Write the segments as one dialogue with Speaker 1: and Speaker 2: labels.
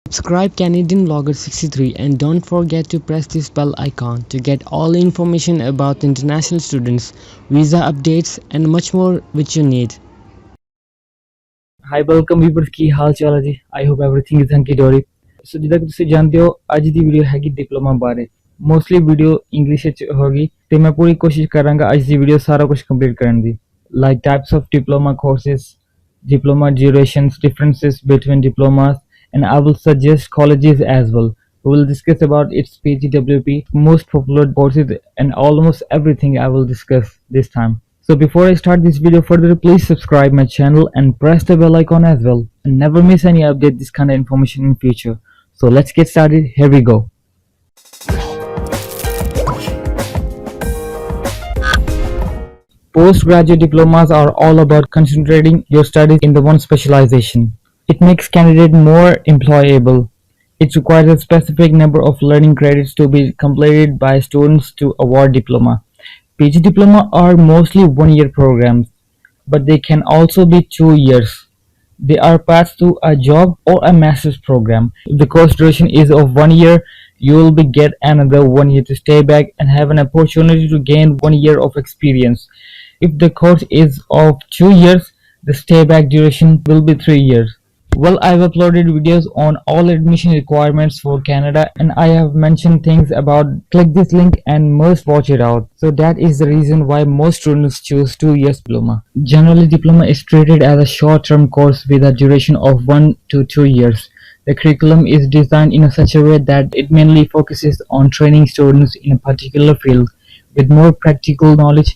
Speaker 1: Subscribe Canadian Vlogger 63 and don't forget to press this bell icon to get all the information about international students, visa updates and much more which you need.
Speaker 2: Hi welcome viewers, ਕੀ ਹਾਲ ਚਾਲ ਹੈ ਜੀ। I hope everything is hunky dory. So ਜਿੱਦਾਂ ਕਿ ਤੁਸੀਂ ਜਾਣਦੇ ਹੋ, ਅੱਜ ਦੀ ਵੀਡੀਓ ਹੈਗੀ ਡਿਪਲੋਮਾ ਬਾਰੇ। ਮੋਸਟਲੀ ਵੀਡੀਓ ਇੰਗਲਿਸ਼ ਵਿੱਚ ਹੋਗੀ ਤੇ ਮੈਂ ਪੂਰੀ ਕੋਸ਼ਿਸ਼ ਕਰਾਂਗਾ ਅੱਜ ਦੀ ਵੀਡੀਓ ਸਾਰਾ ਕੁਝ ਕੰਪਲੀਟ ਕਰਨ ਦੀ। Like types of diploma courses, diploma durations, differences between diplomas, and I will suggest colleges as well. We will discuss about its PGWP, most popular courses, and almost everything I will discuss this time. So before I start this video further, please subscribe my channel and press the bell icon as well, and never miss any update this kind of information in future. So let's get started. Here we go. Postgraduate diplomas are all about concentrating your studies in the one specialization. It makes candidate more employable. It requires a specific number of learning credits to be completed by students to award diploma. PG diploma are mostly one-year programs, but they can also be 2 years. They are paths to a job or a master's program. If the course duration is of 1 year, you will be get another 1 year to stay back and have an opportunity to gain 1 year of experience. If the course is of 2 years, the stay back duration will be 3 years. Well, I've uploaded videos on all admission requirements for Canada, and I have mentioned things about click this link and must watch it out. So that is the reason why most students choose 2 years diploma. Generally, diploma is treated as a short-term course with a duration of 1 to 2 years. The curriculum is designed in such a way that it mainly focuses on training students in a particular field with more practical knowledge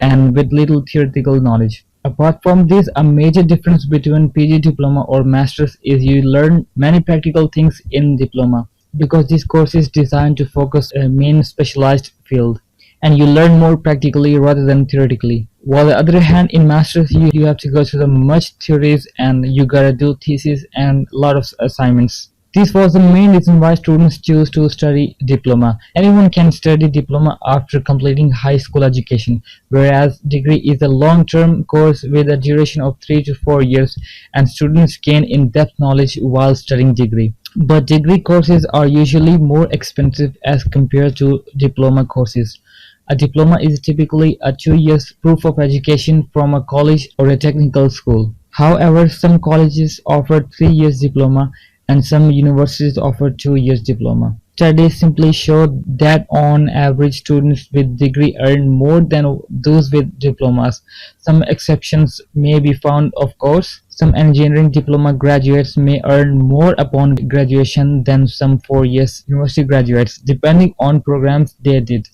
Speaker 2: and with little theoretical knowledge. Apart from this, a major difference between PG diploma or masters is you learn many practical things in diploma, because this course is designed to focus a main specialized field, and you learn more practically rather than theoretically. While on the other hand, in masters you have to go through the much theories and you gotta do thesis and a lot of assignments. This was the main reason why students choose to study diploma. Anyone can study diploma after completing high school education, whereas degree is a long-term course with a duration of 3 to 4 years, and students gain in-depth knowledge while studying degree. But degree courses are usually more expensive as compared to diploma courses. A diploma is typically a 2 years proof of education from a college or a technical school. However, some colleges offer 3 years diploma and some universities offer 2 years diploma. Studies simply show that on average students with degree earn more than those with diplomas. Some exceptions may be found, of course. Some engineering diploma graduates may earn more upon graduation than some 4 years university graduates, depending on programs they did.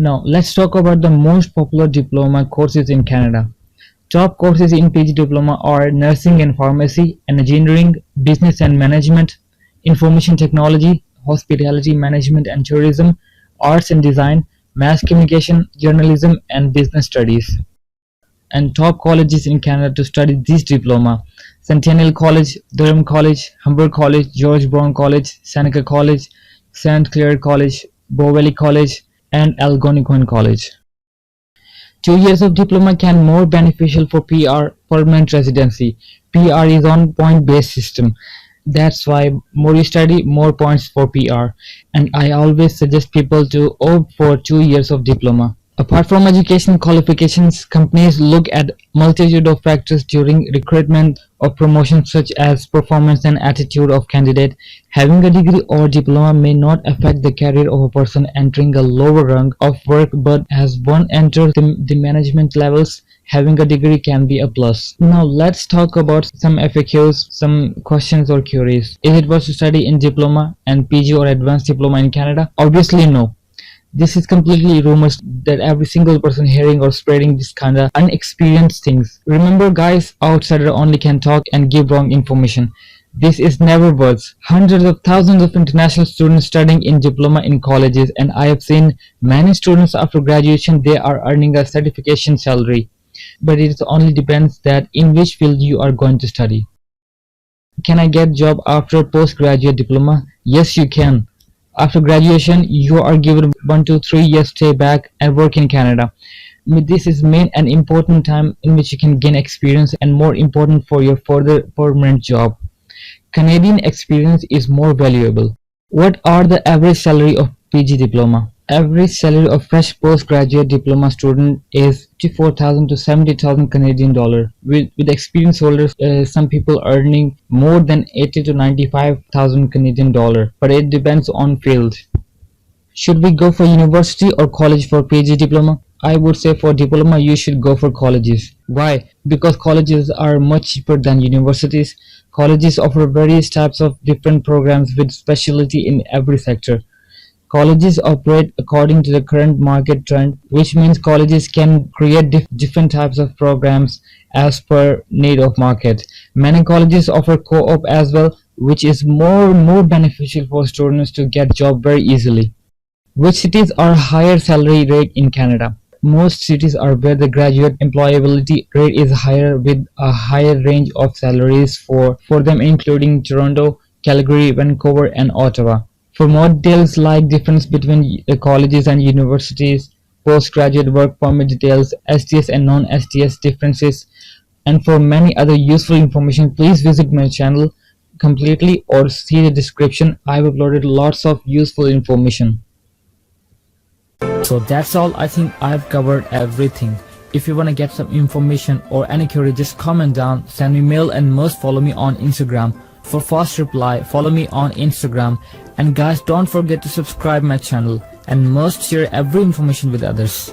Speaker 2: Now let's talk about the most popular diploma courses in Canada. Top courses in PG diploma are nursing and pharmacy, engineering, business and management, information technology, hospitality management and tourism, arts and design, mass communication, journalism and business studies. And top colleges in Canada to study this diploma: Centennial College, Durham College, Humber College, George Brown College, Seneca College, St. Clair College, Bow Valley College and Algonquin College. 2 years of diploma can more beneficial for PR, permanent residency. PR is on point based system. That's why more you study, more points for PR. And I always suggest people to opt for 2 years of diploma. Apart from education qualifications, companies look at multitude of factors during recruitment or promotion, such as performance and attitude of candidate. Having a degree or diploma may not affect the career of a person entering a lower rung of work, but as one enters the management levels, having a degree can be a plus. Now let's talk about some FAQs, some questions or queries. Is it worth to study in diploma and PG or advanced diploma in Canada? Obviously no. This is completely rumors that every single person hearing or spreading this kind of unexperienced things. Remember guys, outsider only can talk and give wrong information. This is never words. Hundreds of thousands of international students studying in diploma in colleges, and I have seen many students after graduation they are earning a certification salary. But it only depends that in which field you are going to study. Can I get job after postgraduate diploma? Yes, you can. After graduation, you are given 1 to 3 years stay back and work in Canada. This is main and important time in which you can gain experience and more important for your further permanent job. Canadian experience is more valuable. What are the average salary of PG diploma? Average salary of fresh postgraduate diploma student is 54,000 to 70,000 Canadian dollar. With experience holders, some people earning more than 80 to 95,000 Canadian dollar, but it depends on field. Should we go for university or college for PG diploma? I would say for diploma you should go for colleges. Why? Because colleges are much cheaper than universities. Colleges offer various types of different programs with specialty in every sector. Colleges operate according to the current market trend, which means colleges can create different types of programs as per need of market. Many colleges offer co-op as well, which is more beneficial for students to get job very easily. Which cities are higher salary rate in Canada? Most cities are where the graduate employability rate is higher with a higher range of salaries for them including Toronto, Calgary, Vancouver and Ottawa. For more details like difference between colleges and universities, postgraduate work permit details, STS and non-STS differences, and for many other useful information, please visit my channel completely or see the description. I've uploaded lots of useful information. So that's all. I think I've covered everything. If you want to get some information or any query, just comment down, send me mail and must follow me on Instagram. For fast reply, follow me on Instagram. And guys, don't forget to subscribe my channel and must share every information with others.